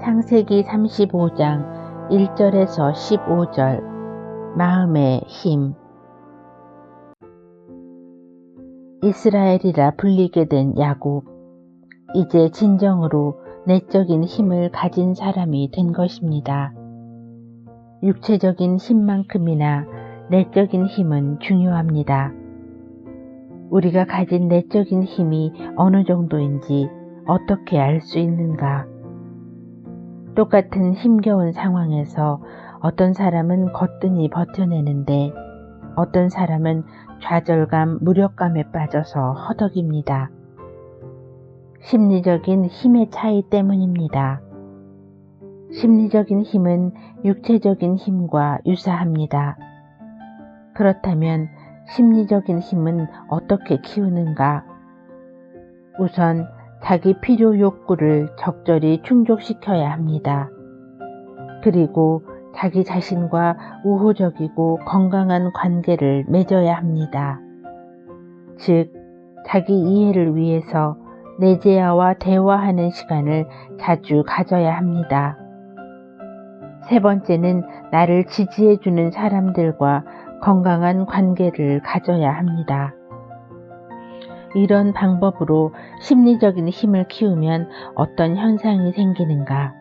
창세기 35장 1절에서 15절. 마음의 힘. 이스라엘이라 불리게 된 야곱. 이제 진정으로 내적인 힘을 가진 사람이 된 것입니다. 육체적인 힘만큼이나 내적인 힘은 중요합니다. 우리가 가진 내적인 힘이 어느 정도인지 어떻게 알 수 있는가? 똑같은 힘겨운 상황에서 어떤 사람은 거뜬히 버텨내는데 어떤 사람은 좌절감, 무력감에 빠져서 허덕입니다. 심리적인 힘의 차이 때문입니다. 심리적인 힘은 육체적인 힘과 유사합니다. 그렇다면 심리적인 힘은 어떻게 키우는가? 우선 자기 필요 욕구를 적절히 충족시켜야 합니다. 그리고 자기 자신과 우호적이고 건강한 관계를 맺어야 합니다. 즉, 자기 이해를 위해서 내재아와 대화하는 시간을 자주 가져야 합니다. 세 번째는 나를 지지해주는 사람들과 건강한 관계를 가져야 합니다. 이런 방법으로 심리적인 힘을 키우면 어떤 현상이 생기는가?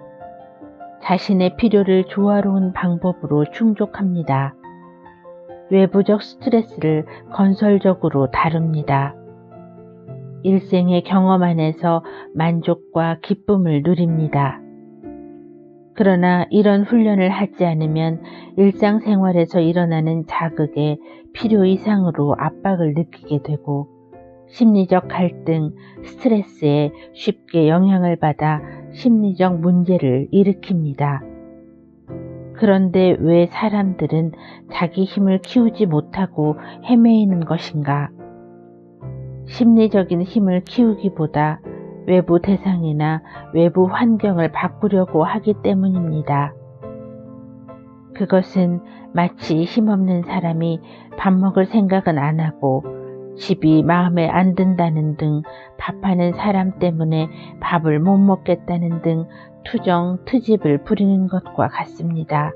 자신의 필요를 조화로운 방법으로 충족합니다. 외부적 스트레스를 건설적으로 다룹니다. 일생의 경험 안에서 만족과 기쁨을 누립니다. 그러나 이런 훈련을 하지 않으면 일상생활에서 일어나는 자극에 필요 이상으로 압박을 느끼게 되고 심리적 갈등, 스트레스에 쉽게 영향을 받아 심리적 문제를 일으킵니다. 그런데 왜 사람들은 자기 힘을 키우지 못하고 헤매이는 것인가? 심리적인 힘을 키우기보다 외부 대상이나 외부 환경을 바꾸려고 하기 때문입니다. 그것은 마치 힘없는 사람이 밥 먹을 생각은 안 하고 집이 마음에 안 든다는 등 밥하는 사람 때문에 밥을 못 먹겠다는 등 투정, 트집을 부리는 것과 같습니다.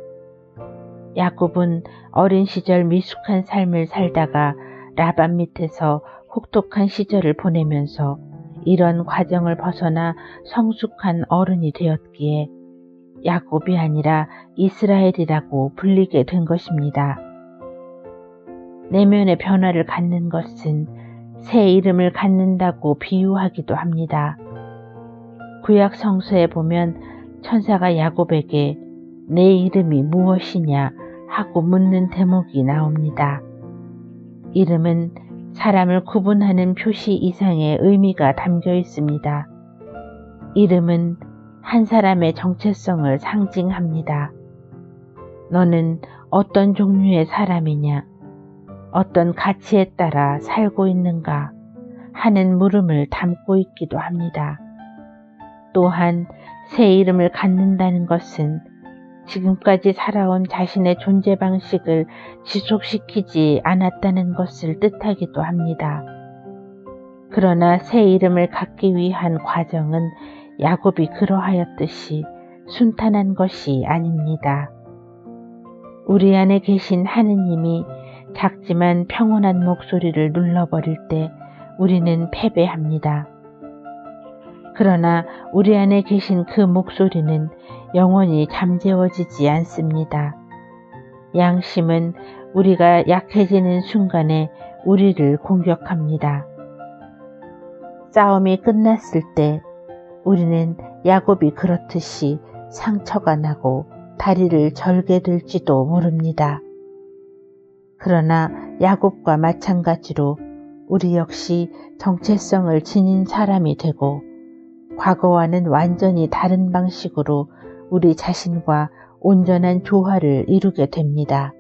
야곱은 어린 시절 미숙한 삶을 살다가 라반 밑에서 혹독한 시절을 보내면서 이런 과정을 벗어나 성숙한 어른이 되었기에 야곱이 아니라 이스라엘이라고 불리게 된 것입니다. 내면의 변화를 갖는 것은 새 이름을 갖는다고 비유하기도 합니다. 구약 성서에 보면 천사가 야곱에게 내 이름이 무엇이냐 하고 묻는 대목이 나옵니다. 이름은 사람을 구분하는 표시 이상의 의미가 담겨 있습니다. 이름은 한 사람의 정체성을 상징합니다. 너는 어떤 종류의 사람이냐? 어떤 가치에 따라 살고 있는가 하는 물음을 담고 있기도 합니다. 또한 새 이름을 갖는다는 것은 지금까지 살아온 자신의 존재 방식을 지속시키지 않았다는 것을 뜻하기도 합니다. 그러나 새 이름을 갖기 위한 과정은 야곱이 그러하였듯이 순탄한 것이 아닙니다. 우리 안에 계신 하느님이 작지만 평온한 목소리를 눌러버릴 때 우리는 패배합니다. 그러나 우리 안에 계신 그 목소리는 영원히 잠재워지지 않습니다. 양심은 우리가 약해지는 순간에 우리를 공격합니다. 싸움이 끝났을 때 우리는 야곱이 그렇듯이 상처가 나고 다리를 절게 될지도 모릅니다. 그러나 야곱과 마찬가지로 우리 역시 정체성을 지닌 사람이 되고 과거와는 완전히 다른 방식으로 우리 자신과 온전한 조화를 이루게 됩니다.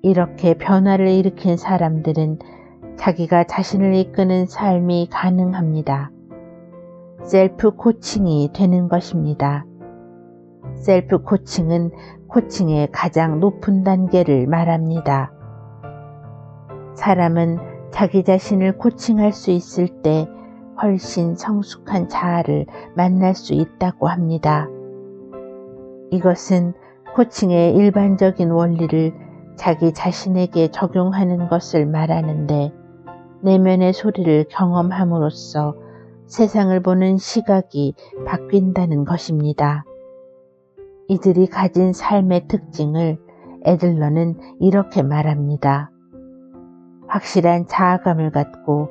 이렇게 변화를 일으킨 사람들은 자기가 자신을 이끄는 삶이 가능합니다. 셀프 코칭이 되는 것입니다. 셀프 코칭은 코칭의 가장 높은 단계를 말합니다. 사람은 자기 자신을 코칭할 수 있을 때 훨씬 성숙한 자아를 만날 수 있다고 합니다. 이것은 코칭의 일반적인 원리를 자기 자신에게 적용하는 것을 말하는데, 내면의 소리를 경험함으로써 세상을 보는 시각이 바뀐다는 것입니다. 이들이 가진 삶의 특징을 애들러는 이렇게 말합니다. 확실한 자아감을 갖고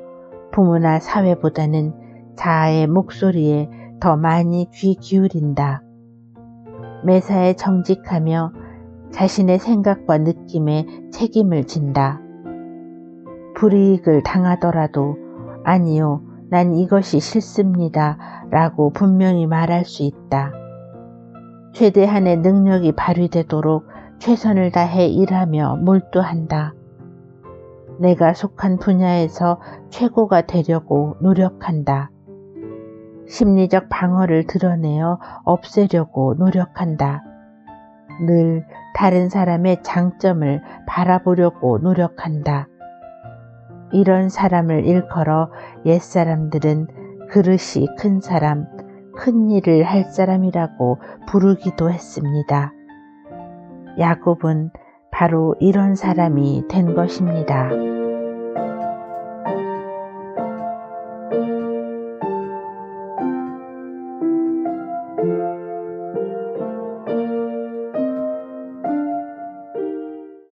부모나 사회보다는 자아의 목소리에 더 많이 귀 기울인다. 매사에 정직하며 자신의 생각과 느낌에 책임을 진다. 불이익을 당하더라도 아니요, 난 이것이 싫습니다 라고 분명히 말할 수 있다. 최대한의 능력이 발휘되도록 최선을 다해 일하며 몰두한다. 내가 속한 분야에서 최고가 되려고 노력한다. 심리적 방어를 드러내어 없애려고 노력한다. 늘 다른 사람의 장점을 바라보려고 노력한다. 이런 사람을 일컬어 옛사람들은 그릇이 큰 사람, 큰 일을 할 사람이라고 부르기도 했습니다. 야곱은 바로 이런 사람이 된 것입니다.